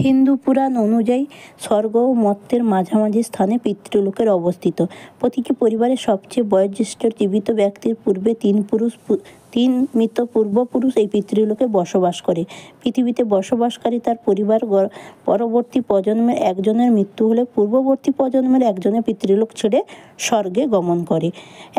হিন্দু পুরাণ অনুযায়ী স্বর্গ ও মর্ত্যের মাঝামাঝি স্থানে পিতৃলোকের অবস্থিত। প্রতিটি পরিবারের সবচেয়ে বয়োজ্যেষ্ঠ জীবিত ব্যক্তির পূর্বে তিন মৃত পূর্বপুরুষ এই পিতৃলোকে বসবাস করে। পৃথিবীতে বসবাসকারী তার পরিবার পরবর্তী প্রজন্মের একজনের মৃত্যু হলে পূর্ববর্তী প্রজন্মের একজনের পিতৃলোক ছেড়ে স্বর্গে গমন করে।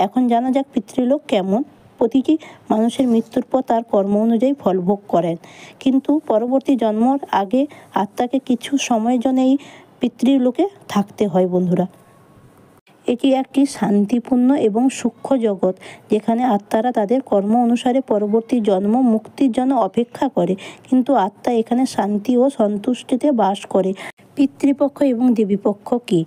এখন জানা যাক পিতৃলোক কেমন। প্রতিটি মানুষের মৃত্যুর পর তার কর্ম অনুযায়ী ফলভোগ করেন, কিন্তু পরবর্তী জন্মর আগে আত্মাকে কিছু সময়ের জন্য এই পিতৃলোকে থাকতে হয় বন্ধুরা। এটি একটি শান্তিপূর্ণ এবং সূক্ষ্ম জগৎ, যেখানে আত্মারা তাদের কর্ম অনুসারে পরবর্তী জন্ম মুক্তির জন্য অপেক্ষা করে, কিন্তু আত্মা এখানে শান্তি ও সন্তুষ্টিতে বাস করে। পিতৃপক্ষ এবং দেবীপক্ষ কি?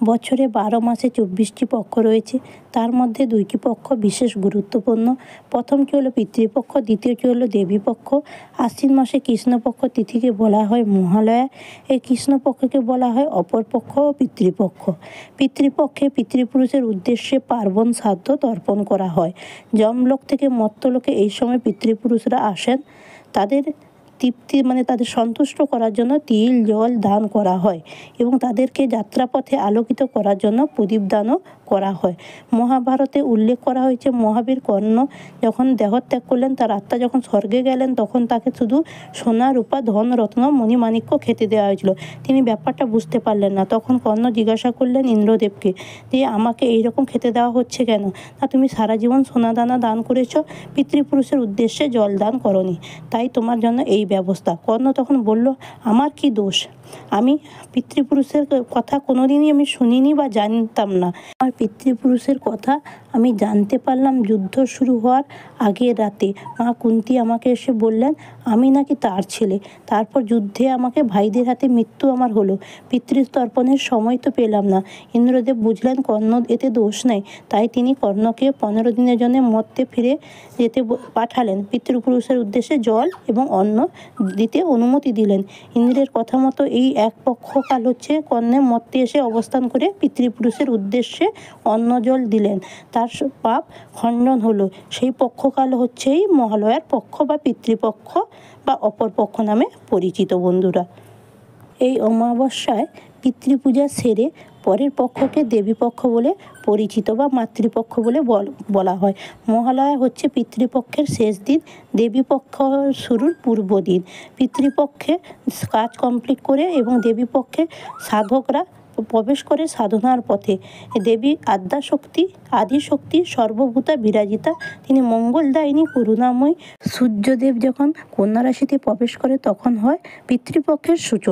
বছরে 12 মাসে 24টি পক্ষ রয়েছে, তার মধ্যে 2টি পক্ষ বিশেষ গুরুত্বপূর্ণ। প্রথমটি হলো পিতৃপক্ষ, দ্বিতীয়টি হলো দেবীপক্ষ। আশ্বিন মাসে কৃষ্ণপক্ষ তিথিকে বলা হয় মহালয়া। এই কৃষ্ণপক্ষকে বলা হয় অপরপক্ষ ও পিতৃপক্ষ। পিতৃপক্ষে পিতৃপুরুষের উদ্দেশ্যে পার্বণ শ্রাদ্ধ তর্পণ করা হয়। যমলোক থেকে মর্ত্যলোকে এই সময় পিতৃপুরুষরা আসেন। তাদের তাদের সন্তুষ্ট করার জন্য তিল জল দান করা হয় এবং তাদেরকে যাত্রাপথে আলোকিত করার জন্য প্রদীপ দানও করা হয়। মহাভারতে উল্লেখ করা হয়েছে, মহাবীর কর্ণ যখন দেহত্যাগ করলেন, তার আত্মা যখন স্বর্গে গেলেন, তখন তাকে শুধু সোনা রূপা ধন রত্ন মণিমাণিক্য খেতে দেওয়া হয়েছিল। তিনি ব্যাপারটা বুঝতে পারলেন না। তখন কর্ণ জিজ্ঞাসা করলেন ইন্দ্রদেবকে যে আমাকে এইরকম খেতে দেওয়া হচ্ছে কেন? না, তুমি সারা জীবন সোনা দানা দান করেছ, পিতৃপুরুষের উদ্দেশ্যে জল দান করনি, তাই তোমার জন্য এই ব্যবস্থা। কর্ণ তখন বলল, আমার কি দোষ? আমি পিতৃপুরুষের কথা কোনোদিনই আমি শুনিনি বা জানতাম না। আমার পিতৃপুরুষের কথা আমি জানতে পারলাম যুদ্ধ শুরু হওয়ার আগের রাতে। মা কুন্তী আমাকে এসে বললেন আমি নাকি তার ছেলে। তারপর যুদ্ধে আমাকে ভাইদের হাতে মৃত্যু আমার হলো। পিতৃতর্পণের সময় তো পেলাম না। ইন্দ্রদেব বুঝলেন কর্ণ এতে দোষ নেই, তাই তিনি কর্ণকে 15 দিনের জন্য মর্ত্যে ফিরে যেতে পাঠালেন। পিতৃপুরুষের উদ্দেশ্যে জল এবং অন্ন দিতে অনুমতি দিলেন। ইন্দ্রের কথা মতো এই এক পক্ষকাল কর্ণের মর্ত্যে এসে অবস্থান করে পিতৃপুরুষের উদ্দেশ্যে অন্ন জল দিলেন। তার পাপ খণ্ডন হলো। সেই পক্ষকাল এই মহালয়ার পক্ষ বা পিতৃপক্ষ বা অপরপক্ষ নামে পরিচিত বন্ধুরা। এই অমাবস্যায় পিতৃপূজা সেরে পরের পক্ষকে দেবীপক্ষ বলে পরিচিত বা মাতৃপক্ষ বলে বলা হয়। মহালয়া পিতৃপক্ষের শেষ দিন, দেবীপক্ষ শুরুর পূর্ব দিন। পিতৃপক্ষে কাজ কমপ্লিট করে এবং দেবীপক্ষে সাধকরা প্রবেশ করে সাধনার পথে। দেবী আদিশক্তি সর্বভূতা বিরাজিতা, তিনি মঙ্গলদায়িনী করুণাময়ী। সূর্যদেব যখন কন্যা রাশিতে প্রবেশ করে তখন হয় পিতৃপক্ষের সূচনা।